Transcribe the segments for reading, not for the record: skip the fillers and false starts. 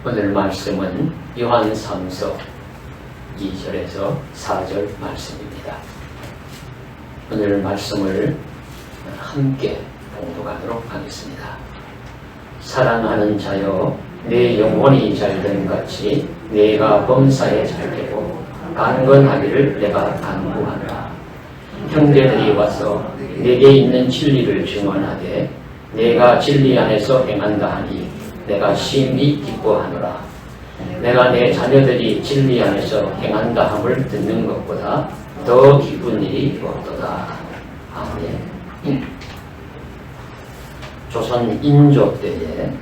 오늘 말씀은 요한 3서 2절에서 4절 말씀입니다. 오늘 말씀을 함께 봉독하도록 하겠습니다. 사랑하는 자여, 내 영혼이 잘됨 같이 내가 범사에 잘되고 강건하기를 내가 간구하노라. 형제들이 와서 내게 있는 진리를 증언하되 내가 진리 안에서 행한다 하니 내가 심히 기뻐하노라. 내가 내 자녀들이 진리 안에서 행한다 함을 듣는 것보다 더 기쁜 일이 없도다. 아멘. 조선 인조 때에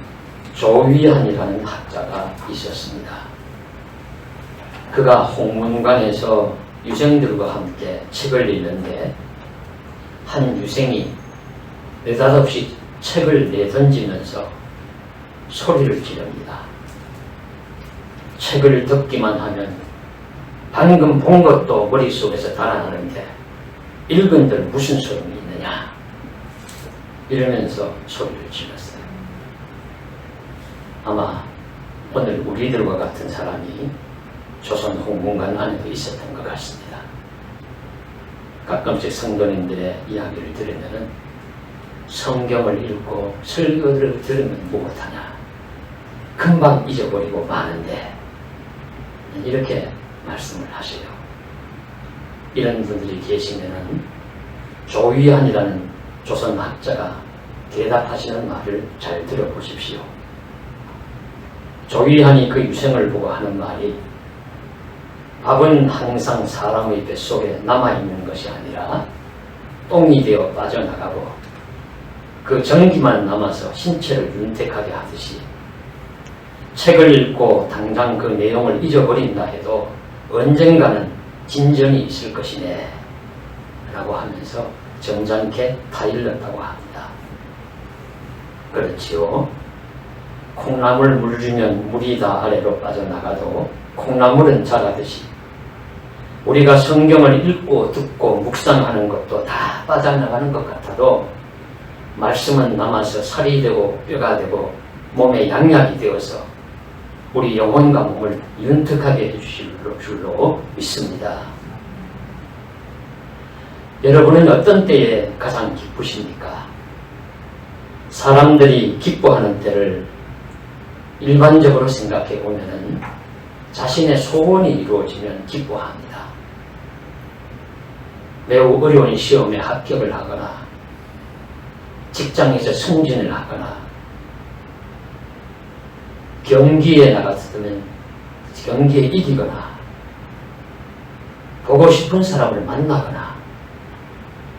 조위한이라는 학자가 있었습니다. 그가 홍문관에서 유생들과 함께 책을 읽는데 한 유생이 느닷없이 책을 내던지면서 소리를 지릅니다. 책을 듣기만 하면 방금 본 것도 머릿속에서 달아나는데 읽은들 무슨 소용이 있느냐, 이러면서 소리를 질렀어요. 아마 오늘 우리들과 같은 사람이 조선 홍문관 안에도 있었던 것 같습니다. 가끔씩 성도님들의 이야기를 들으면 성경을 읽고 설교를 들으면 무엇하냐, 금방 잊어버리고 마는데, 이렇게 말씀을 하세요. 이런 분들이 계시면은 조위한이라는 조선 학자가 대답하시는 말을 잘 들어보십시오. 조위한이 그 유생을 보고 하는 말이, 밥은 항상 사람의 뱃속에 남아있는 것이 아니라 똥이 되어 빠져나가고 그 전기만 남아서 신체를 윤택하게 하듯이 책을 읽고 당장 그 내용을 잊어버린다 해도 언젠가는 진전이 있을 것이네 라고 하면서 점잖게 타일렀다고 합니다. 그렇지요. 콩나물 물 주면 물이 다 아래로 빠져나가도 콩나물은 자라듯이 우리가 성경을 읽고 듣고 묵상하는 것도 다 빠져나가는 것 같아도 말씀은 남아서 살이 되고 뼈가 되고 몸에 양약이 되어서 우리 영혼과 몸을 윤택하게 해주실 줄로 믿습니다. 여러분은 어떤 때에 가장 기쁘십니까? 사람들이 기뻐하는 때를 일반적으로 생각해 보면 자신의 소원이 이루어지면 기뻐합니다. 매우 어려운 시험에 합격을 하거나 직장에서 승진을 하거나 경기에 나갔으면 경기에 이기거나 보고 싶은 사람을 만나거나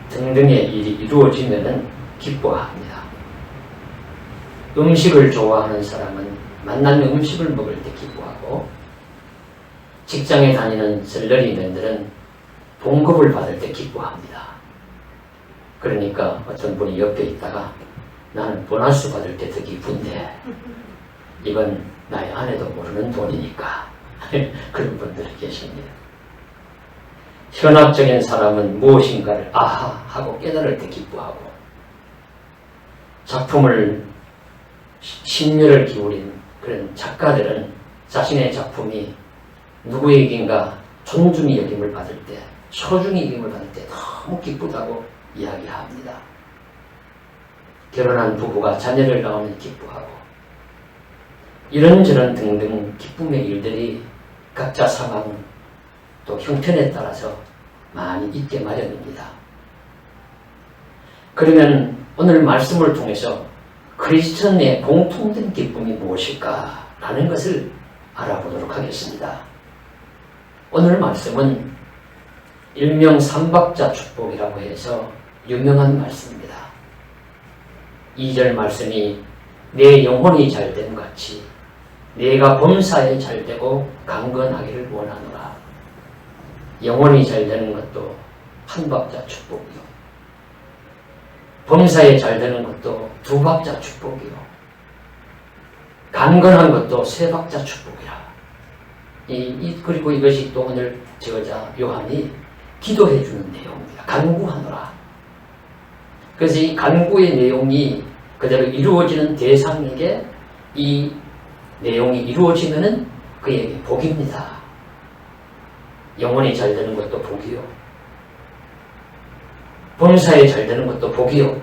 등등의 일이 이루어지면 기뻐합니다. 음식을 좋아하는 사람은 만나는 음식을 먹을 때 기뻐하고, 직장에 다니는 셀러리맨들은 봉급을 받을 때 기뻐합니다. 그러니까 어떤 분이 옆에 있다가 나는 보너스 받을 때 더 기쁜데 이건 나의 아내도 모르는 돈이니까 그런 분들이 계십니다. 현학적인 사람은 무엇인가를 아하 하고 깨달을 때 기뻐하고, 작품을 심려를 기울인 그런 작가들은 자신의 작품이 누구에게인가 존중이 여김을 받을 때, 소중히 여김을 받을 때 너무 기쁘다고 이야기합니다. 결혼한 부부가 자녀를 낳으면 기뻐하고, 이런저런 등등 기쁨의 일들이 각자 상황 또 형편에 따라서 많이 있게 마련입니다. 그러면 오늘 말씀을 통해서 크리스천의 공통된 기쁨이 무엇일까 라는 것을 알아보도록 하겠습니다. 오늘 말씀은 일명 삼박자 축복이라고 해서 유명한 말씀입니다. 2절 말씀이 내 영혼이 잘됨 같이 내가 범사에 잘되고 강건하기를 원하노라. 영혼이 잘되는 것도 한 박자 축복이요, 범사에 잘되는 것도 두 박자 축복이요, 강건한 것도 세 박자 축복이라. 그리고 이것이 또 오늘 저자 요한이 기도해 주는 내용입니다. 간구하노라. 그래서 이 간구의 내용이 그대로 이루어지는 대상에게 이 내용이 이루어지면은 그에게 복입니다. 영혼이 잘 되는 것도 복이요. 범사에 잘 되는 것도 복이요.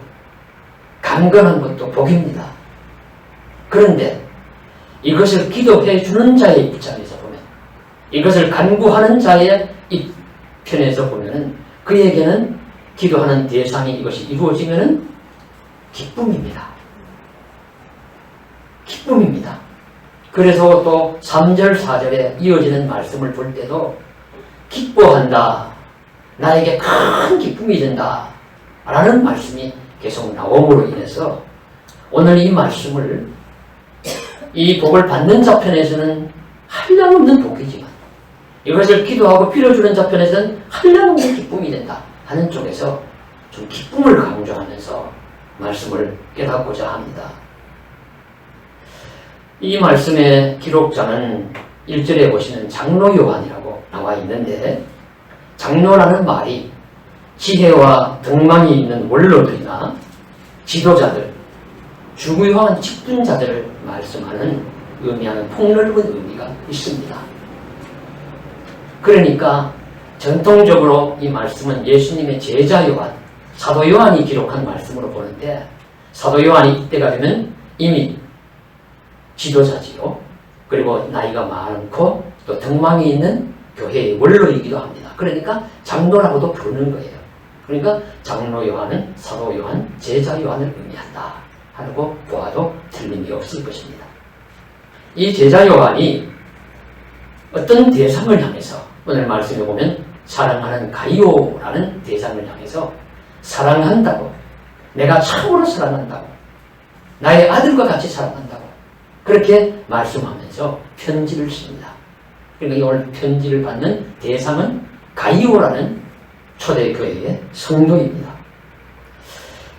강건한 것도 복입니다. 그런데 이것을 기도해 주는 자의 입장에서 보면, 이것을 간구하는 자의 입편에서 보면은 그에게는 기도하는 대상이 이것이 이루어지면은 기쁨입니다. 기쁨입니다. 그래서 또 3절, 4절에 이어지는 말씀을 볼 때도 기뻐한다. 나에게 큰 기쁨이 된다. 라는 말씀이 계속 나옴으로 인해서 오늘 이 말씀을 이 복을 받는 자편에서는 한량없는 복이지만 이것을 기도하고 빌어주는 자편에서는 한량없는 기쁨이 된다 하는 쪽에서 좀 기쁨을 강조하면서 말씀을 깨닫고자 합니다. 이 말씀의 기록자는 1절에 보시는 장로 요한이라고 나와 있는데, 장로라는 말이 지혜와 덕망이 있는 원로들이나 지도자들, 중요한 직분자들을 말씀하는 의미하는 폭넓은 의미가 있습니다. 그러니까 전통적으로 이 말씀은 예수님의 제자 요한, 사도 요한이 기록한 말씀으로 보는데, 사도 요한이 이때가 되면 이미 지도자지요. 그리고 나이가 많고 또 덕망이 있는 교회의 원로이기도 합니다. 그러니까 장로라고도 부르는 거예요. 그러니까 장로 요한은 사도 요한, 제자 요한을 의미한다 하고 보아도 틀림이 없을 것입니다. 이 제자 요한이 어떤 대상을 향해서, 오늘 말씀에 보면 사랑하는 가이오라는 대상을 향해서 사랑한다고, 내가 참으로 사랑한다고, 나의 아들과 같이 사랑한다고 그렇게 말씀하면서 편지를 씁니다. 그러니까 이 오늘 편지를 받는 대상은 가이오라는 초대교회의 성도입니다.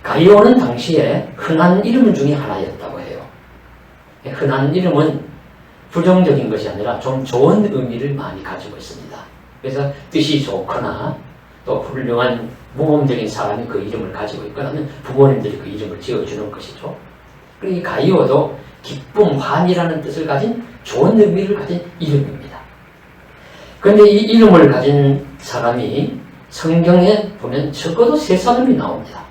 가이오는 당시에 흔한 이름 중에 하나였다고 해요. 흔한 이름은 부정적인 것이 아니라 좀 좋은 의미를 많이 가지고 있습니다. 그래서 뜻이 좋거나 또 훌륭한 모범적인 사람이 그 이름을 가지고 있거나 하면 부모님들이 그 이름을 지어주는 것이죠. 그리고 이 가이오도 기쁨, 환희라는 뜻을 가진 좋은 의미를 가진 이름입니다. 그런데 이 이름을 가진 사람이 성경에 보면 적어도 3사람이 나옵니다.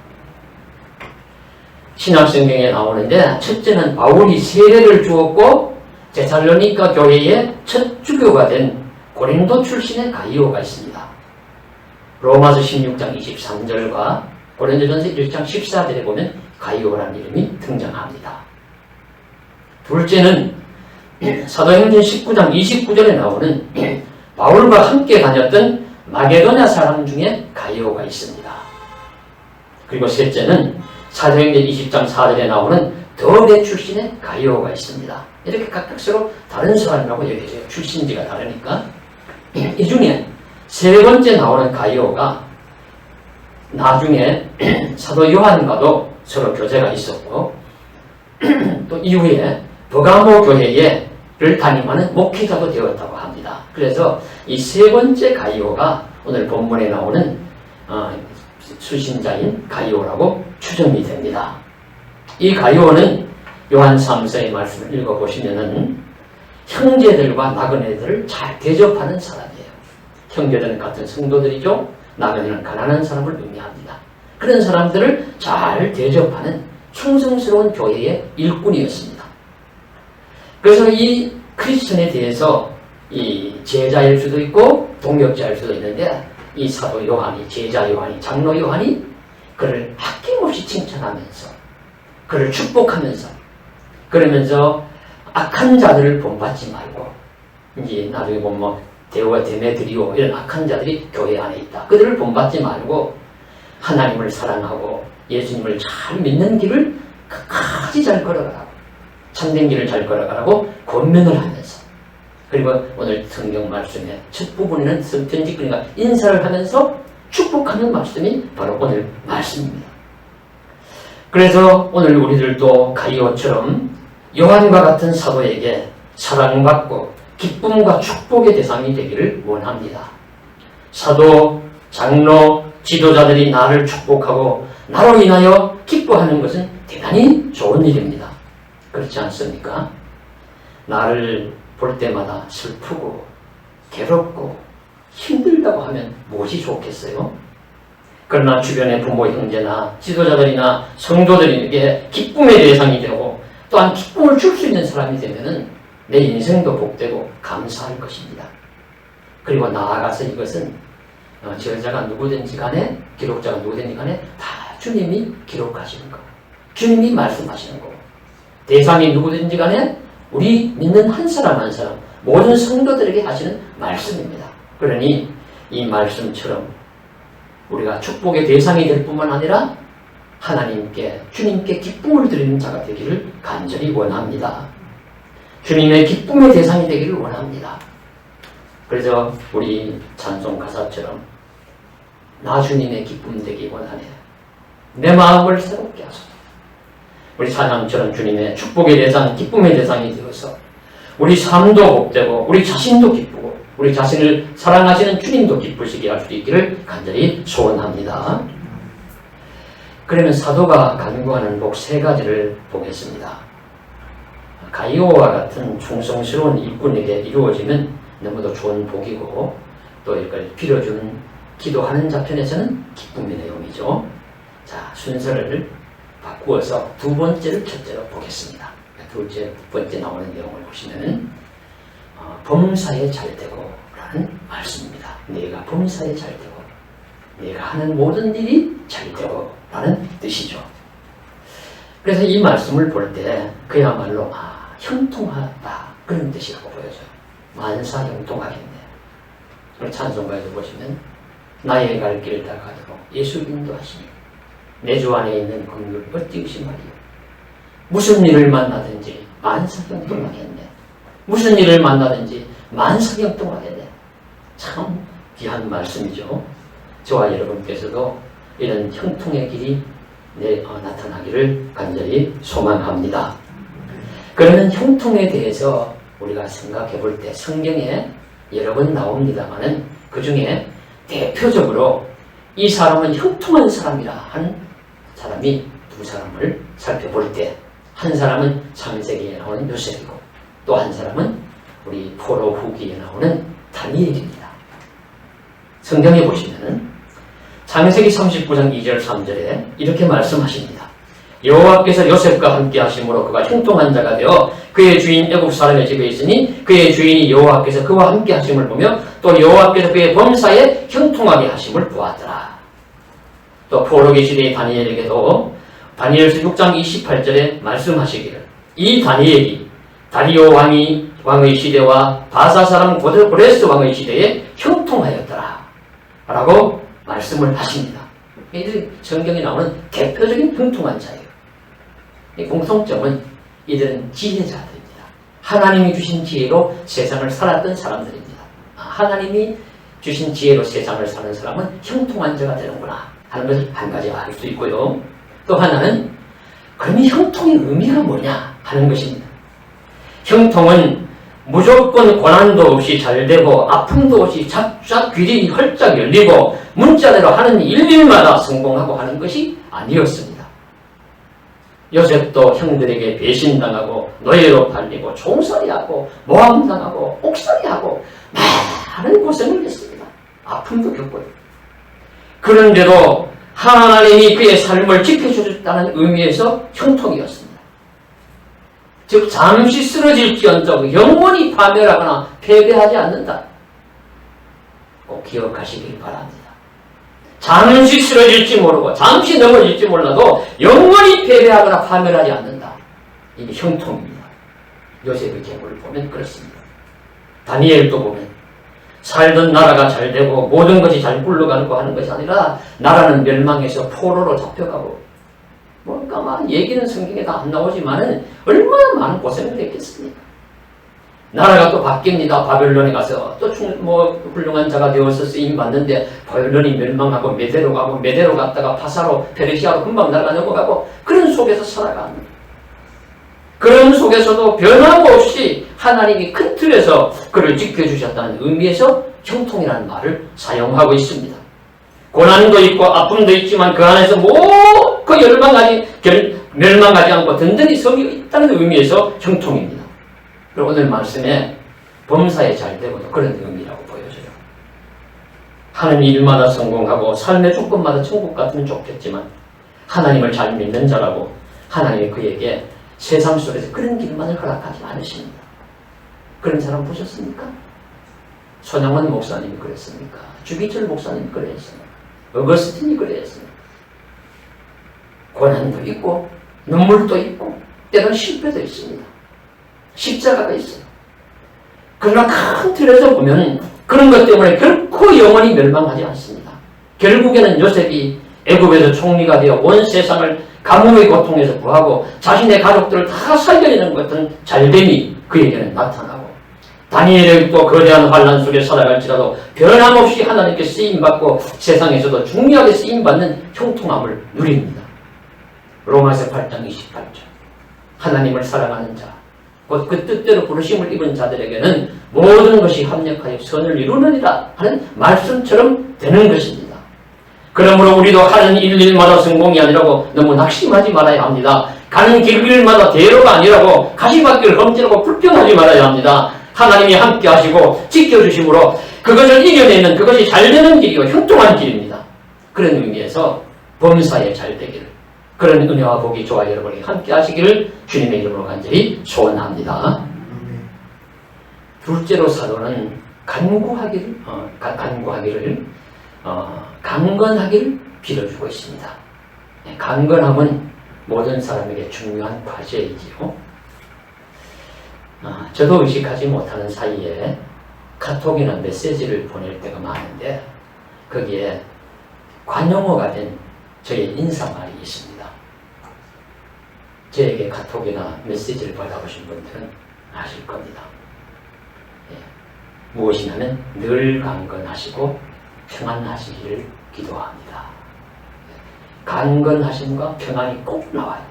신약성경에 나오는데, 첫째는 바울이 세례를 주었고 데살로니가 교회의 첫 주교가 된 고린도 출신의 가이오가 있습니다. 로마서 16장 23절과 고린도전서 1장 14절에 보면 가이오라는 이름이 등장합니다. 둘째는 사도행전 19장 29절에 나오는 바울과 함께 다녔던 마게도냐 사람 중에 가이오가 있습니다. 그리고 셋째는 사도행전 20장 4절에 나오는 더베 출신의 가이오가 있습니다. 이렇게 각각 서로 다른 사람이라고 여겨져요. 출신지가 다르니까. 이 중에 세 번째 나오는 가이오가 나중에 사도 요한과도 서로 교제가 있었고 또 이후에 버가모 교회를 담임하는 목회자도 되었다고 합니다. 그래서 이 세 번째 가이오가 오늘 본문에 나오는 수신자인 가이오라고 추정이 됩니다. 이 가이오는 요한 3서의 말씀을 읽어보시면은 형제들과 나그네들을 잘 대접하는 사람이에요. 형제들은 같은 성도들이죠. 나그네는 가난한 사람을 의미합니다. 그런 사람들을 잘 대접하는 충성스러운 교회의 일꾼이었습니다. 그래서 이 크리스천에 대해서 이 제자일 수도 있고 동역자일 수도 있는데, 이 사도 요한이, 제자 요한이, 장로 요한이 그를 아낌없이 칭찬하면서 그를 축복하면서, 그러면서 악한 자들을 본받지 말고, 이제 나중에 보면 뭐 데오와 데메드리오 이런 악한 자들이 교회 안에 있다. 그들을 본받지 말고 하나님을 사랑하고 예수님을 잘 믿는 길을 끝까지 잘 걸어가라고, 참된 길을 잘 걸어가라고 권면을 하면서, 그리고 오늘 성경 말씀의 첫 부분에는 편지, 그러니까 인사를 하면서 축복하는 말씀이 바로 오늘 말씀입니다. 그래서 오늘 우리들도 가이오처럼 요한과 같은 사도에게 사랑받고 기쁨과 축복의 대상이 되기를 원합니다. 사도, 장로, 지도자들이 나를 축복하고 나로 인하여 기뻐하는 것은 대단히 좋은 일입니다. 그렇지 않습니까? 나를 볼 때마다 슬프고 괴롭고 힘들다고 하면 무엇이 좋겠어요? 그러나 주변의 부모, 형제나 지도자들이나 성도들에게 기쁨의 대상이 되고 또한 기쁨을 줄 수 있는 사람이 되면 내 인생도 복되고 감사할 것입니다. 그리고 나아가서 이것은 저자가 누구든지 간에, 기록자가 누구든지 간에 다 주님이 기록하시는 거, 주님이 말씀하시는 거고, 대상이 누구든지 간에 우리 믿는 한 사람 한 사람 모든 성도들에게 하시는 말씀입니다. 그러니 이 말씀처럼 우리가 축복의 대상이 될 뿐만 아니라 하나님께, 주님께 기쁨을 드리는 자가 되기를 간절히 원합니다. 주님의 기쁨의 대상이 되기를 원합니다. 그래서 우리 찬송 가사처럼 나 주님의 기쁨 되기 원하네. 내 마음을 새롭게 하소서. 우리 찬양처럼 주님의 축복의 대상, 기쁨의 대상이 되어서 우리 삶도 복되고 우리 자신도 기쁘고 우리 자신을 사랑하시는 주님도 기쁘시게 할 수 있기를 간절히 소원합니다. 그러면 사도가 간구하는 복 3가지를 보겠습니다. 가이오와 같은 충성스러운 일꾼에게 이루어지면 너무도 좋은 복이고 또 이걸 빌어주는 기도하는 자편에서는 기쁨의 내용이죠. 자, 순서를 바꾸어서 2번째를 첫째로 보겠습니다. 두 번째 나오는 내용을 보시면은 범사에 잘되고 라는 말씀입니다. 내가 범사에 잘되고 내가 하는 모든 일이 잘되고 라는 뜻이죠. 그래서 이 말씀을 볼 때 그야말로 형통하다 그런 뜻이라고 보여져요. 만사 형통하겠네. 우리 찬송가에도 보시면 나의 갈 길을 다 가도록 예수 인도하시니 내 주 안에 있는 긍휼 어찌 의심하리요. 무슨 일을 만나든지 만사 형통하겠네. 무슨 일을 만나든지 만사 형통하겠네. 참 귀한 말씀이죠. 저와 여러분께서도 이런 형통의 길이 나타나기를 간절히 소망합니다. 그러면 형통에 대해서 우리가 생각해 볼 때 성경에 여러 번 나옵니다만은 그 중에 대표적으로 이 사람은 형통한 사람이라 한 사람이 2사람을 살펴볼 때 한 사람은 창세기에 나오는 요셉이고 또 한 사람은 우리 포로 후기에 나오는 다니엘입니다. 성경에 보시면은 창세기 39장 2절 3절에 이렇게 말씀하십니다. 여호와께서 요셉과 함께 하심으로 그가 형통한 자가 되어 그의 주인 애굽 사람의 집에 있으니 그의 주인이 여호와께서 그와 함께 하심을 보며 또 여호와께서 그의 범사에 형통하게 하심을 보았더라. 또 포로기 시대의 다니엘에게도 다니엘서 6장 28절에 말씀하시기를 이 다니엘이 다리오 왕의 시대와 바사 사람 고레스 왕의 시대에 형통하였더라 라고 말씀을 하십니다. 이들이 성경에 나오는 대표적인 형통한 자예요. 이 공통점은 이들은 지혜자들입니다. 하나님이 주신 지혜로 세상을 살았던 사람들입니다. 하나님이 주신 지혜로 세상을 사는 사람은 형통한 자가 되는구나 하는 것을 한 가지 알 수 있고요. 또 하나는 그러면 형통의 의미가 뭐냐 하는 것입니다. 형통은 무조건 고난도 없이 잘되고 아픔도 없이 쫙쫙 길이 헐쩍 열리고 문자대로 하는 일일마다 성공하고 하는 것이 아니었습니다. 요셉도 형들에게 배신당하고 노예로 팔리고 총살이하고 모함당하고 옥살이하고 많은 고생을 했습니다. 아픔도 겪고요. 그런데도 하나님이 그의 삶을 지켜주셨다는 의미에서 형통이었습니다. 즉 잠시 쓰러질지언정 영원히 파멸하거나 패배하지 않는다. 꼭 기억하시길 바랍니다. 잠시 쓰러질지 모르고 잠시 넘어질지 몰라도 영원히 패배하거나 파멸하지 않는다. 이게 형통입니다. 요셉의 계보를 보면 그렇습니다. 다니엘도 보면 살던 나라가 잘 되고 모든 것이 잘 굴러가고 하는 것이 아니라 나라는 멸망해서 포로로 잡혀가고 뭔가 막 얘기는 성경에 다 안 나오지만은 얼마나 많은 고생을 했겠습니까? 나라가 또 바뀝니다. 바벨론에 가서 또 훌륭한 자가 되어서 쓰임 받는데 바벨론이 멸망하고 메대로 가고 메대로 갔다가 파사로 페르시아로 금방 나라가 넘어가고 그런 속에서 살아갑니다. 그런 속에서도 변함없이 하나님이 큰 틀에서 그를 지켜주셨다는 의미에서 형통이라는 말을 사용하고 있습니다. 고난도 있고 아픔도 있지만 그 안에서 그 멸망하지 않고 든든히 섬기고 있다는 의미에서 형통입니다. 그리고 오늘 말씀에 범사에 잘 되고도 그런 의미라고 보여져요. 하는 일마다 성공하고 삶의 조건마다 천국 같으면 좋겠지만 하나님을 잘 믿는 자라고 하나님이 그에게 세상 속에서 그런 길만을 허락하지 않으십니다. 그런 사람 보셨습니까? 손양원 목사님이 그랬습니까? 주기철 목사님이 그랬습니까? 어거스틴이 그랬습니까? 고난도 있고 눈물도 있고 때로는 실패도 있습니다. 십자가가 있어요. 그러나 큰 틀에서 보면 그런 것 때문에 결코 영원히 멸망하지 않습니다. 결국에는 요셉이 애굽에서 총리가 되어 온 세상을 가뭄의 고통에서 구하고 자신의 가족들을 다 살려내는 것은 잘됨이 그에게는 나타나고, 다니엘이 또 거대한 환난 속에 살아갈지라도 변함없이 하나님께 쓰임받고 세상에서도 중요하게 쓰임받는 형통함을 누립니다. 로마서 8장 28절 하나님을 사랑하는 자, 곧 그 뜻대로 부르심을 입은 자들에게는 모든 것이 합력하여 선을 이루느니라 하는 말씀처럼 되는 것입니다. 그러므로 우리도 하는 일마다 성공이 아니라고 너무 낙심하지 말아야 합니다. 가는 길마다 대로가 아니라고 가시밭길을 험지라고 불평하지 말아야 합니다. 하나님이 함께 하시고 지켜주심으로 그것을 이겨내는, 그것이 잘되는 길이요 형통한 길입니다. 그런 의미에서 범사에 잘되기를, 그런 은혜와 복이 저와 여러분이 함께 하시기를 주님의 이름으로 간절히 소원합니다. 둘째로 사도는 강건하기를 빌어주고 있습니다. 강건함은 모든 사람에게 중요한 과제이지요. 저도 의식하지 못하는 사이에 카톡이나 메시지를 보낼 때가 많은데 거기에 관용어가 된 저의 인사말이 있습니다. 저에게 카톡이나 메시지를 받아보신 분들은 아실 겁니다. 무엇이냐면 늘 강건하시고 평안하시기를 기도합니다. 강건하심과 평안이 꼭 나와요.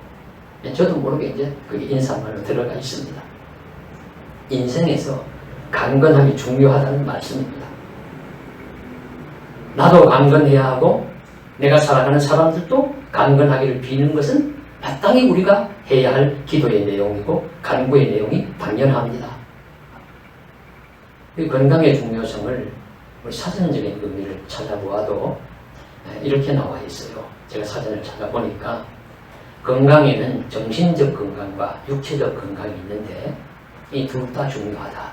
저도 모르게 이제 그게 인사말로 들어가 있습니다. 인생에서 강건함이 중요하다는 말씀입니다. 나도 강건해야 하고 내가 살아가는 사람들도 강건하기를 비는 것은 마땅히 우리가 해야 할 기도의 내용이고 간구의 내용이 당연합니다. 이 건강의 중요성을 우리 사전적인 의미를 찾아보아도 이렇게 나와 있어요. 제가 사전을 찾아보니까 건강에는 정신적 건강과 육체적 건강이 있는데 이 둘 다 중요하다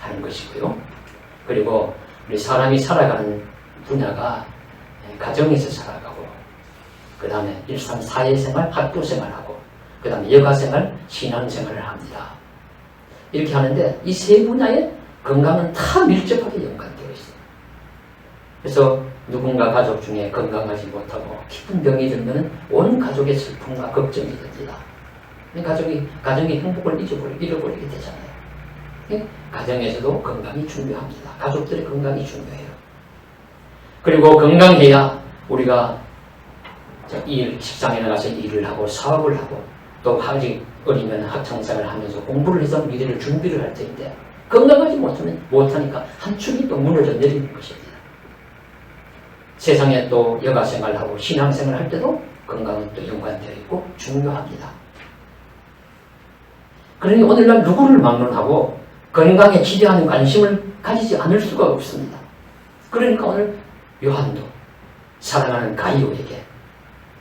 하는 것이고요. 그리고 우리 사람이 살아가는 분야가 가정에서 살아가고, 그 다음에 일상 사회생활, 학교생활하고, 그 다음에 여가생활, 신앙생활을 합니다. 이렇게 하는데 이 세 분야의 건강은 다 밀접하게 연관되어 있어요. 그래서 누군가 가족 중에 건강하지 못하고 깊은 병이 들면 온 가족의 슬픔과 걱정이 됩니다. 가정이 행복을 잃어버리게 되잖아요. 가정에서도 건강이 중요합니다. 가족들의 건강이 중요해요. 그리고 건강해야 우리가 직장에 나가서 일을 하고 사업을 하고 또 아직 어리면 학창생활을 하면서 공부를 해서 미래를 준비를 할 텐데 건강하지 못하니까 한 축이 또 무너져 내리는 것입니다. 세상에 또 여가생활하고 신앙생활 할 때도 건강은 또 연관되어 있고 중요합니다. 그러니 오늘날 누구를 막론하고 건강에 지대한 관심을 가지지 않을 수가 없습니다. 그러니까 오늘 요한도 사랑하는 가이오에게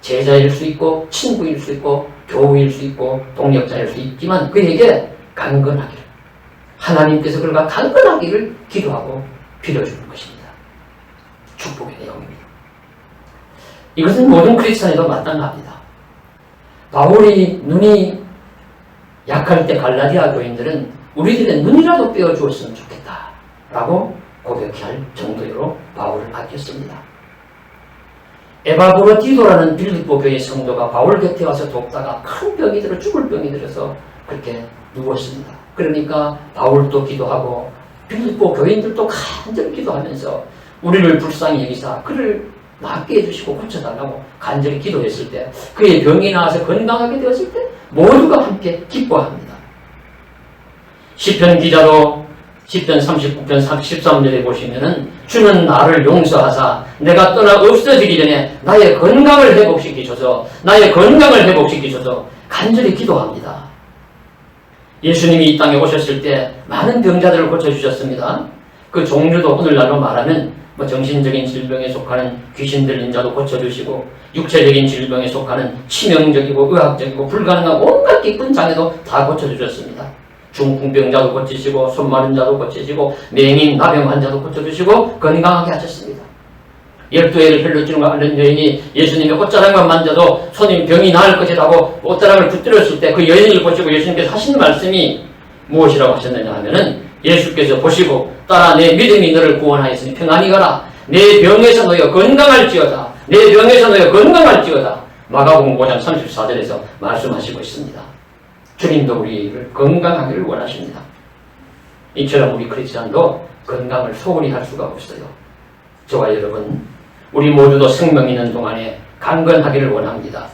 제자일 수 있고 친구일 수 있고 교우일 수 있고 동력자일 수 있지만 그에게 강건하기를, 하나님께서 그가 강건하기를 기도하고 빌어주는 것입니다. 축복의 내용입니다. 이것은 모든 크리스찬에도 마땅합니다. 바울이 눈이 약할 때 갈라디아 교인들은 우리들의 눈이라도 떼어주었으면 좋겠다 라고 고백할 정도로 바울을 아꼈습니다. 에바브로디도라는 빌립보 교회 성도가 바울 곁에 와서 돕다가 큰 병이 들어 죽을 병이 들어서 그렇게 누웠습니다. 그러니까 바울도 기도하고 빌립보 교인들도 간절히 기도하면서 우리를 불쌍히 여기사 그를 낫게 해주시고 고쳐달라고 간절히 기도했을 때, 그의 병이 나아서 건강하게 되었을 때 모두가 함께 기뻐합니다. 시편 기자도 시편 39편 13절에 보시면은 주는 나를 용서하사 내가 떠나 없어지기 전에 나의 건강을 회복시키셔서 간절히 기도합니다. 예수님이 이 땅에 오셨을 때 많은 병자들을 고쳐주셨습니다. 그 종류도 오늘날로 말하면 정신적인 질병에 속하는 귀신 들린 자도 고쳐주시고, 육체적인 질병에 속하는 치명적이고 의학적이고 불가능한 온갖 기쁜 장애도 다 고쳐주셨습니다. 중풍병자도 고치시고, 손 마른 자도 고치시고, 맹인, 나병 환자도 고쳐주시고 건강하게 하셨습니다. 12해를 혈루증과 앓는 여인이 예수님의 옷자락만 만져도 손님 병이 나을 것이라고 옷자락을 붙들었을 때 그 여인을 보시고 예수님께서 하신 말씀이 무엇이라고 하셨느냐 하면은, 예수께서 보시고 따라 내 믿음이 너를 구원하였으니 평안히 가라. 내 병에서 너희가 건강할지어다. 내 병에서 너희가 건강할지어다. 마가복음 5장 34절에서 말씀하시고 있습니다. 주님도 우리를 건강하기를 원하십니다. 이처럼 우리 크리스찬도 건강을 소홀히 할 수가 없어요. 저와 여러분, 우리 모두도 생명 있는 동안에 강건하기를 원합니다.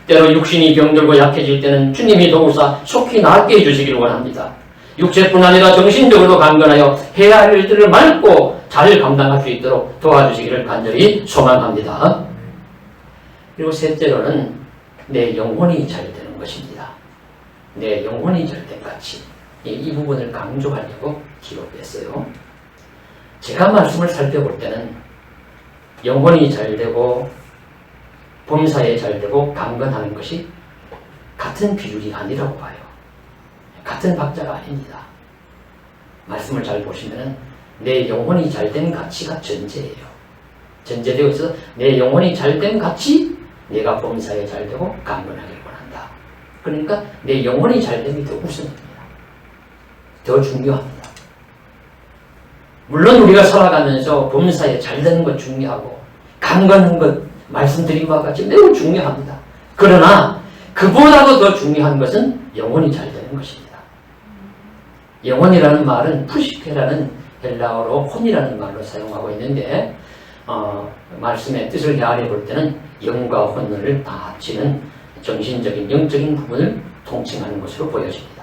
때로 육신이 병들고 약해질 때는 주님이 도우사 속히 낫게 해주시기를 원합니다. 육체뿐 아니라 정신적으로도 강건하여 해야 할 일들을 맑고 잘 감당할 수 있도록 도와주시기를 간절히 소망합니다. 그리고 셋째로는 내 영혼이 잘 되는 것입니다. 내 영혼이 잘 된 가치. 이 부분을 강조하려고 기록했어요. 제가 말씀을 살펴볼 때는 영혼이 잘 되고 범사에 잘 되고 강건하는 것이 같은 비율이 아니라고 봐요. 같은 박자가 아닙니다. 말씀을 잘 보시면 내 영혼이 잘 된 가치가 전제예요. 전제되어 있어서 내 영혼이 잘 된 가치, 내가 범사에 잘 되고 강건하기를 원한다. 그러니까 내 영혼이 잘 됨이 더 우선입니다. 더 중요합니다. 물론 우리가 살아가면서 범사에 잘 되는 것 중요하고 강건한 것 말씀드린 바와 같이 매우 중요합니다. 그러나 그보다도 더 중요한 것은 영혼이 잘 되는 것입니다. 영혼이라는 말은 푸시케라는 헬라어로 혼이라는 말로 사용하고 있는데, 말씀의 뜻을 헤아려 볼 때는 영과 혼을 다 합치는 정신적인 영적인 부분을 통칭하는 것으로 보여집니다.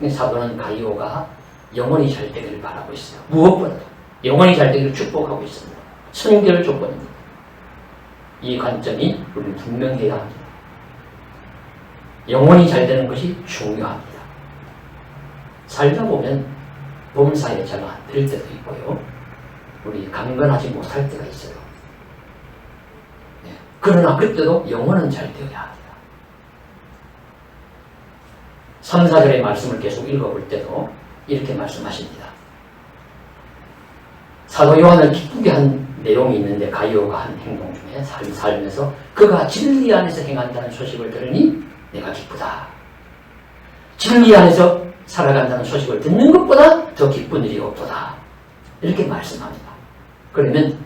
사도는 가이오가 영혼이 잘 되기를 바라고 있어요. 무엇보다도 영혼이 잘 되기를 축복하고 있습니다. 선결 조건입니다. 이 관점이 우리는 분명해야 합니다. 영혼이 잘 되는 것이 중요합니다. 살다 보면 범사에 잘 안 될 때도 있고요. 우리 강건하지 못할 때가 있어요. 그러나 그때도 영혼은 잘 되어야 합니다. 3, 4절의 말씀을 계속 읽어볼 때도 이렇게 말씀하십니다. 사도 요한을 기쁘게 한 내용이 있는데, 가이오가 한 행동 중에 살면서 그가 진리 안에서 행한다는 소식을 들으니 내가 기쁘다. 진리 안에서 살아간다는 소식을 듣는 것보다 더 기쁜 일이 없도다. 이렇게 말씀합니다. 그러면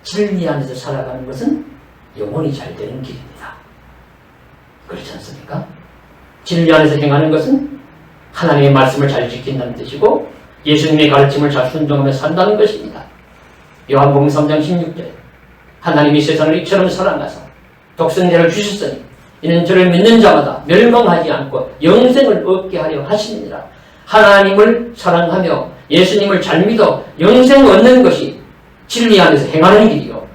진리 안에서 살아가는 것은 영혼이 잘 되는 길입니다. 그렇지 않습니까? 진리 안에서 행하는 것은 하나님의 말씀을 잘 지킨다는 뜻이고 예수님의 가르침을 잘 순종하며 산다는 것입니다. 요한복음 3장 16절에 하나님이 세상을 이처럼 사랑하사 독생자를 주셨으니 이는 저를 믿는 자마다 멸망하지 않고 영생을 얻게 하려 하시느니라. 하나님을 사랑하며 예수님을 잘 믿어 영생을 얻는 것이 진리 안에서 행하는 길이요,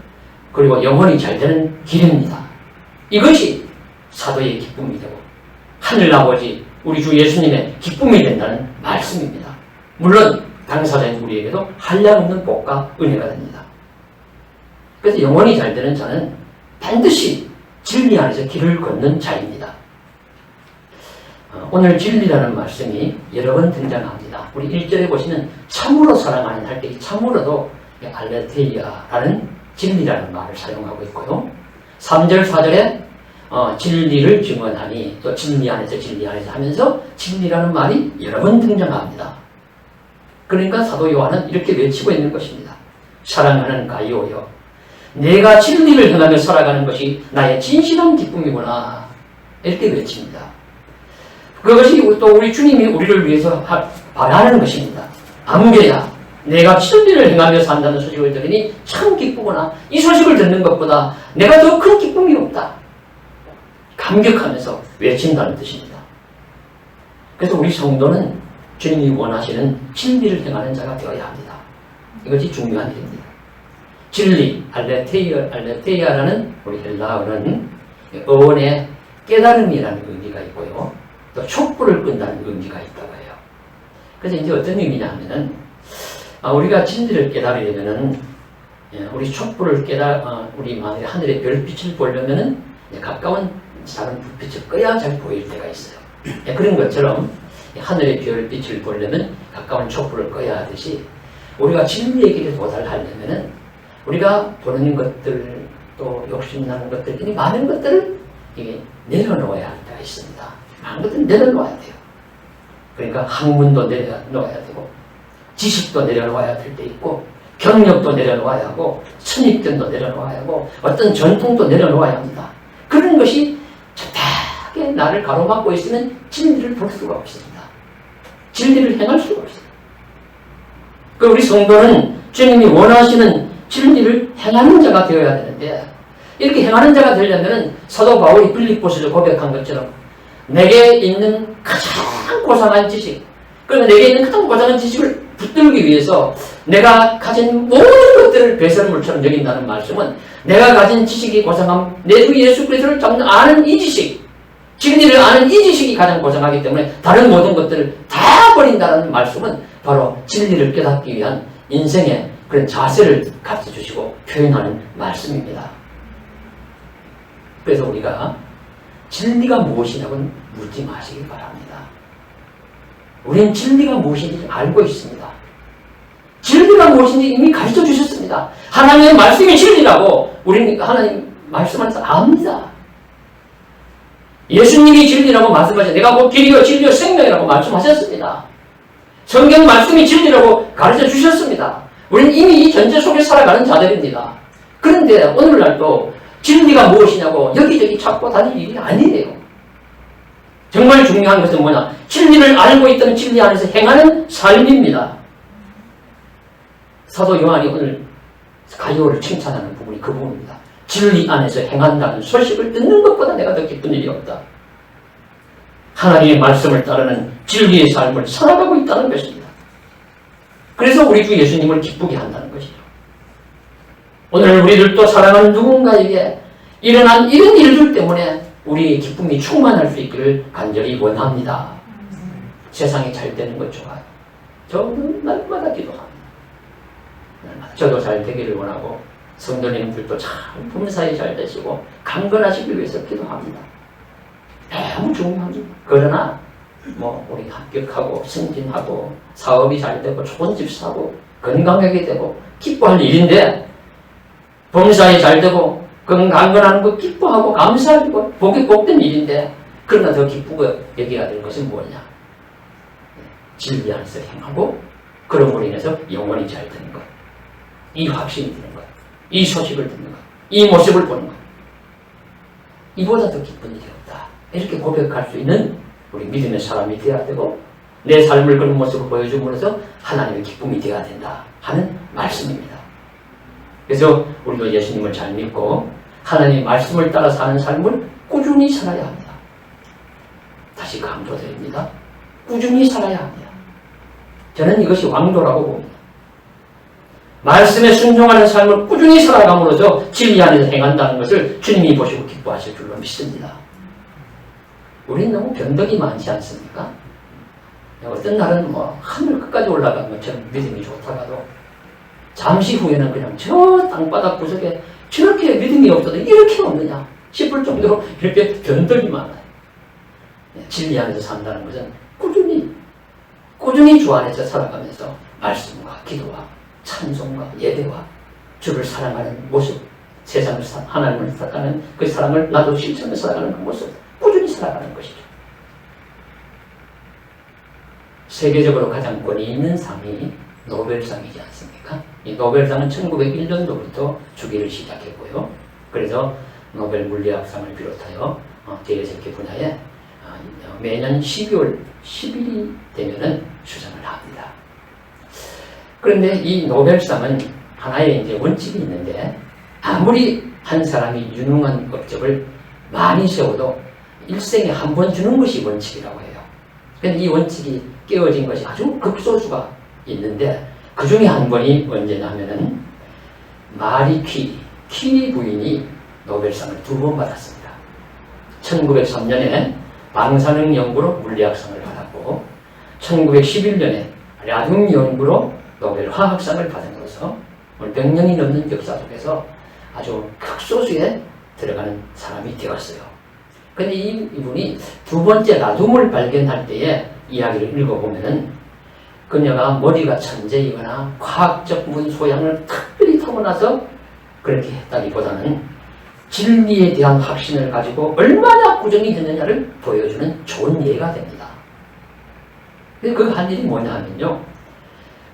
그리고 영혼이 잘 되는 길입니다. 이것이 사도의 기쁨이 되고 하늘아버지 우리 주 예수님의 기쁨이 된다는 말씀입니다. 물론 당사자인 우리에게도 한량없는 복과 은혜가 됩니다. 그래서 영혼이 잘 되는 자는 반드시 진리 안에서 길을 걷는 자입니다. 오늘 진리라는 말씀이 여러 번 등장합니다. 우리 1절에 보시면 참으로 사랑하는 할 때 이 참으로도 알레테이아라는 진리라는 말을 사용하고 있고요. 3절, 4절에 진리를 증언하니, 또 진리 안에서 하면서 진리라는 말이 여러 번 등장합니다. 그러니까 사도 요한은 이렇게 외치고 있는 것입니다. 사랑하는 가이오여, 내가 진리를 행하며 살아가는 것이 나의 진실한 기쁨이구나. 이렇게 외칩니다. 그것이 또 우리 주님이 우리를 위해서 바라는 것입니다. 안개야, 내가 진리를 행하며 산다는 소식을 들으니 참 기쁘구나. 이 소식을 듣는 것보다 내가 더 큰 기쁨이 없다. 감격하면서 외친다는 뜻입니다. 그래서 우리 성도는 주님이 원하시는 진리를 행하는 자가 되어야 합니다. 이것이 중요한 일입니다. 진리, 알레테이아라는 우리 헬라어는 어원의 깨달음이라는 의미가 있고요. 또 촛불을 끈다는 의미가 있다고 해요. 그래서 이제 어떤 의미냐 하면은, 우리가 진리를 깨달으려면은, 우리 촛불을 우리 만약에 하늘의 별빛을 보려면은, 가까운 작은 불빛을 꺼야 잘 보일 때가 있어요. 그런 것처럼, 하늘의 별빛을 보려면 가까운 촛불을 꺼야 하듯이, 우리가 진리의 길에 도달하려면은, 우리가 보는 것들, 또 욕심나는 것들, 이 많은 것들을 내려놓아야 할 때가 있습니다. 많은 것들을 내려놓아야 돼요. 그러니까 학문도 내려놓아야 되고, 지식도 내려놓아야 될 때 있고, 경력도 내려놓아야 하고, 선입견도 내려놓아야 하고, 어떤 전통도 내려놓아야 합니다. 그런 것이 적당하게 나를 가로막고 있으면 진리를 볼 수가 없습니다. 진리를 행할 수가 없어요. 그 우리 성도는 주님이 원하시는 진리를 행하는 자가 되어야 되는데, 이렇게 행하는 자가 되려면 사도 바울이 빌립보서에서 고백한 것처럼 내게 있는 가장 고상한 지식, 그러면 내게 있는 가장 고상한 지식을 붙들기 위해서 내가 가진 모든 것들을 배설물처럼 여긴다는 말씀은, 내가 가진 지식이 고상함, 내 주 예수 그리스도를 아는 이 지식, 진리를 아는 이 지식이 가장 고상하기 때문에 다른 모든 것들을 다 버린다는 말씀은 바로 진리를 깨닫기 위한 인생의 그런 자세를 가르쳐주시고 표현하는 말씀입니다. 그래서 우리가 진리가 무엇이냐고 묻지 마시기 바랍니다. 우리는 진리가 무엇인지 알고 있습니다. 진리가 무엇인지 이미 가르쳐 주셨습니다. 하나님의 말씀이 진리라고 우리는 하나님 말씀을 압니다. 예수님이 진리라고 말씀하셨어요. 내가 곧 길이요 진리요 생명이라고 말씀하셨습니다. 성경 말씀이 진리라고 가르쳐 주셨습니다. 우리는 이미 이 전제 속에 살아가는 자들입니다. 그런데 오늘날도 진리가 무엇이냐고 여기저기 찾고 다닐 일이 아니에요. 정말 중요한 것은 뭐냐? 진리를 알고 있던 진리 안에서 행하는 삶입니다. 사도 요한이 오늘 가요를 칭찬하는 부분이 그 부분입니다. 진리 안에서 행한다는 소식을 듣는 것보다 내가 더 기쁜 일이 없다. 하나님의 말씀을 따르는 진리의 삶을 살아가고 있다는 것입니다. 그래서 우리 주 예수님을 기쁘게 한다는 것이죠. 오늘 우리들도 사랑하는 누군가에게 일어난 이런 일들 때문에 우리의 기쁨이 충만할 수 있기를 간절히 원합니다. 세상이 잘 되는 것 좋아요. 저는 날마다 기도합니다. 날마다. 저도 잘 되기를 원하고 성도님들도 참 범사에 잘 되시고 강건하시기 위해서 기도합니다. 너무 중요합니다. 그러나 우리 합격하고 승진하고 사업이 잘 되고 좋은 집 사고 건강하게 되고 기뻐할 일인데, 범사에 잘 되고 강건하는 거 기뻐하고 감사하고 복이 복된 일인데, 그러나 더 기쁘고 여겨야 될 것은 뭐냐? 진리 안에서 행하고 그런 로 인해서 영원히 잘 되는 것, 이 확신이 드는 것, 이 소식을 듣는 것, 이 모습을 보는 것, 이보다 더 기쁜 일이 없다. 이렇게 고백할 수 있는 우리 믿음의 사람이 되어야 되고, 내 삶을 그런 모습을 보여줌으로써 하나님의 기쁨이 되어야 된다 하는 말씀입니다. 그래서 우리도 예수님을 잘 믿고 하나님의 말씀을 따라 사는 삶을 꾸준히 살아야 합니다. 다시 강조드립니다. 꾸준히 살아야 합니다. 저는 이것이 왕도라고 봅니다. 말씀에 순종하는 삶을 꾸준히 살아감으로써 진리 안에서 행한다는 것을 주님이 보시고 기뻐하실 줄로 믿습니다. 우리는 너무 변덕이 많지 않습니까? 어떤 날은 하늘 끝까지 올라간 것처럼 믿음이 좋다가도 잠시 후에는 그냥 저 땅바닥 구석에 저렇게 믿음이 없어도 이렇게 없느냐 싶을 정도로 이렇게 변덕이 많아요. 진리 안에서 산다는 것은 꾸준히 주 안에서 살아가면서 말씀과 기도와 찬송과 예배와 주를 사랑하는 모습, 세상을 하나님을 사랑하는 그 사랑을 나도 실천해 살아가는 그 모습, 꾸준히 살아가는 것이죠. 세계적으로 가장 권위 있는 상이 노벨상이지 않습니까? 이 노벨상은 1901년도부터 주기를 시작했고요. 그래서 노벨 물리학상을 비롯하여 대여섯 개 분야에 매년 12월 10일이 되면은 수상을 합니다. 그런데 이 노벨상은 하나의 이제 원칙이 있는데, 아무리 한 사람이 유능한 업적을 많이 세워도 일생에 한 번 주는 것이 원칙이라고 해요. 그런데 이 원칙이 깨어진 것이 아주 극소수가 있는데, 그 중에 한 번이 언제냐 하면은 마리 퀴리 부인이 노벨상을 2번 받았습니다. 1903년에 방사능 연구로 물리학상을 받았고 1911년에 라듐 연구로 노벨 화학상을 받음으로써 100년이 넘는 역사 속에서 아주 극소수에 들어가는 사람이 되었어요. 근데 이분이 두 번째 라듐을 발견할 때의 이야기를 읽어보면은 그녀가 머리가 천재이거나 과학적 소양을 특별히 타고나서 그렇게 했다기보다는 진리에 대한 확신을 가지고 얼마나 꾸준히 했느냐를 보여주는 좋은 예가 됩니다. 그 한 일이 뭐냐 하면요.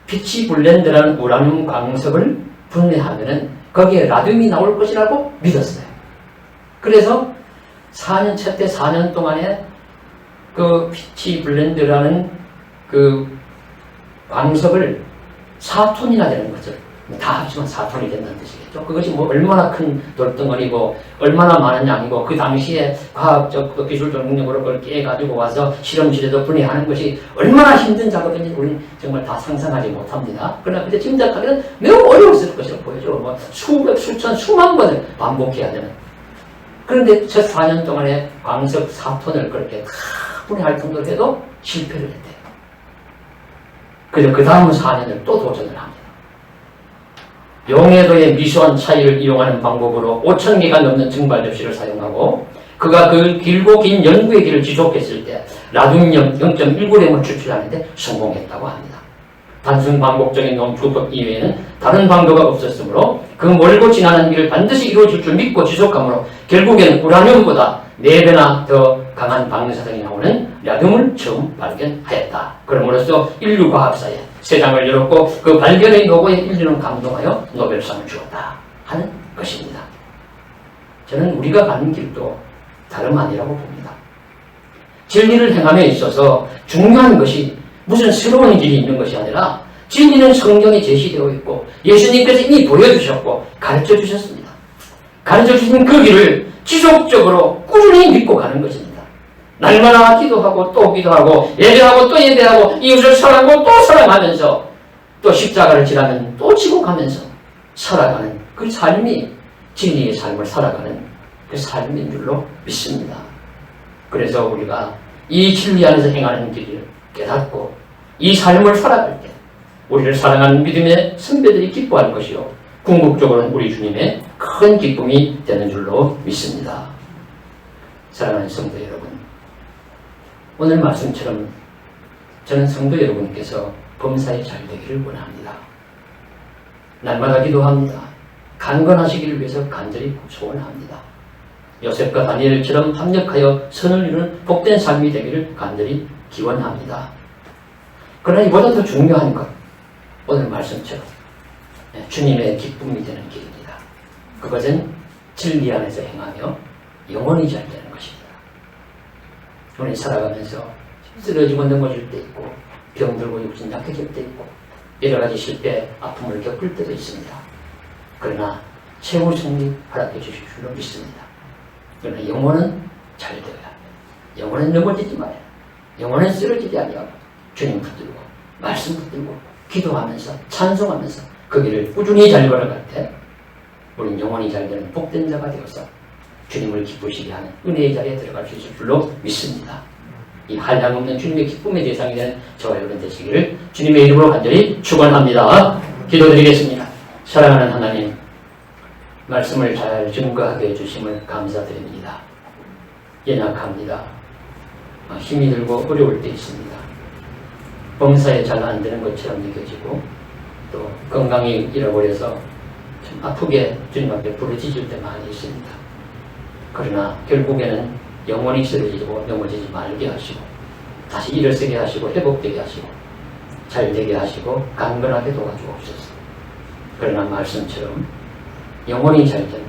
피치 블렌드라는 우라늄 광석을 분해하면은 거기에 라듐이 나올 것이라고 믿었어요. 그래서 채때 4년 동안에 그 피치 블렌드라는 그 광석을 4톤이나 되는 것을 다 합치면 4톤이 된다는 뜻이겠죠. 그것이 뭐 얼마나 큰 돌덩어리고 얼마나 많은 양이고 그 당시에 과학적 또 기술적 능력으로 그걸 깨가지고 와서 실험실에서 분해하는 것이 얼마나 힘든 작업인지 우리는 정말 다 상상하지 못합니다. 그러나 그때 짐작하기는 매우 어려웠을 것이라고 보여줘. 뭐 수백, 수천, 수만 번을 반복해야 되는. 그런데 첫 4년 동안에 광석 4톤을 그렇게 다 분해할 정도로 해도 실패를 했대요. 그래서 그 다음 4년을 또 도전을 합니다. 용해도의 미수한 차이를 이용하는 방법으로 5,000개가 넘는 증발 접시를 사용하고 그가 그 길고 긴 연구의 길을 지속했을 때 라듐 0.19g을 추출하는데 성공했다고 합니다. 단순 반복적인 농축법 이외에는 다른 방도가 없었으므로 그 멀고 지나는 일을 반드시 이루어질 줄 믿고 지속함으로 결국에는 우라늄보다 4배나 더 강한 방사성이 나오는 라듐을 처음 발견하였다. 그럼으로써 인류 과학사에 세상을 열었고 그 발견의 노고에 인류는 감동하여 노벨상을 주었다 하는 것입니다. 저는 우리가 가는 길도 다름 아니라고 봅니다. 진리를 행함에 있어서 중요한 것이 무슨 새로운 길이 있는 것이 아니라 진리는 성경에 제시되어 있고 예수님께서 이미 보여주셨고 가르쳐 주셨습니다. 가르쳐 주신 그 길을 지속적으로 꾸준히 믿고 가는 것입니다. 날마다 기도하고 또 기도하고 예배하고 또 예배하고 이웃을 사랑하고 또 사랑하면서 또 십자가를 지라면 또 지고 가면서 살아가는 그 삶이 진리의 삶을 살아가는 그 삶인 줄로 믿습니다. 그래서 우리가 이 진리 안에서 행하는 길을 깨닫고 이 삶을 살아갈 때 우리를 사랑하는 믿음의 선배들이 기뻐할 것이요 궁극적으로는 우리 주님의 큰 기쁨이 되는 줄로 믿습니다. 사랑하는 성도 여러분, 오늘 말씀처럼 저는 성도 여러분께서 범사에 잘 되기를 원합니다. 날마다 기도합니다. 강건하시기를 위해서 간절히 소원합니다. 요셉과 다니엘처럼 합력하여 선을 이루는 복된 삶이 되기를 간절히 기원합니다. 그러나 이보다 더 중요한 것, 오늘 말씀처럼 주님의 기쁨이 되는 길입니다. 그것은 진리 안에서 행하며 영원히 잘 되는 것입니다. 우리 살아가면서 쓰러지고 넘어질 때 있고 병들고 육신 약해질 때 있고 여러 가지 실패, 아픔을 겪을 때도 있습니다. 그러나 최후 승리 허락해 주실 줄로 믿습니다. 그러나 영혼은 잘 되어야 합니다. 영혼은 넘어지지 마요. 영혼은 쓰러지지 아니하고 주님 붙들고 말씀 붙들고 기도하면서 찬송하면서 그 길을 꾸준히 잘 걸어갈 때 우리는 영혼이 잘 되는 복된 자가 되어서 주님을 기쁘시게 하는 은혜의 자리에 들어갈 수 있을 줄로 믿습니다. 이 한량없는 주님의 기쁨의 대상이 되는 저와 여러분 되시기를 주님의 이름으로 간절히 축원합니다. 기도드리겠습니다. 사랑하는 하나님, 말씀을 잘 증거하게 해주심을 감사드립니다. 연약합니다. 힘이 들고 어려울 때 있습니다. 범사에 잘 안 되는 것처럼 느껴지고 또 건강이 잃어버려서 좀 아프게 주님 앞에 부르짖을 때 많이 있습니다. 그러나 결국에는 영원히 쓰러지고 넘어지지 말게 하시고 다시 일어서게 하시고 회복되게 하시고 잘 되게 하시고 강건하게 도와주옵소서. 그러나 말씀처럼 영원히 잘 되는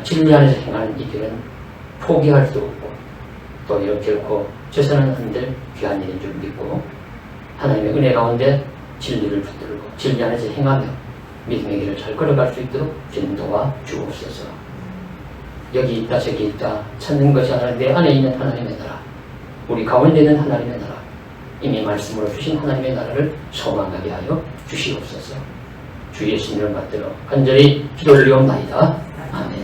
진리 안에서 행하는 이 길은 포기할 수 없고 또 이렇게 결코 죄선은 안 될 귀한 일인 줄 믿고 하나님의 은혜 가운데 진리를 붙들고 진리 안에서 행하며 믿음의 길을 잘 걸어갈 수 있도록 주님 도와주옵소서. 여기 있다 저기 있다 찾는 것이 아니라 내 안에 있는 하나님의 나라, 우리 가운데 있는 하나님의 나라, 이미 말씀으로 주신 하나님의 나라를 소망하게 하여 주시옵소서. 주 예수님을 받들어 간절히 기도드리옵나이다. 아멘.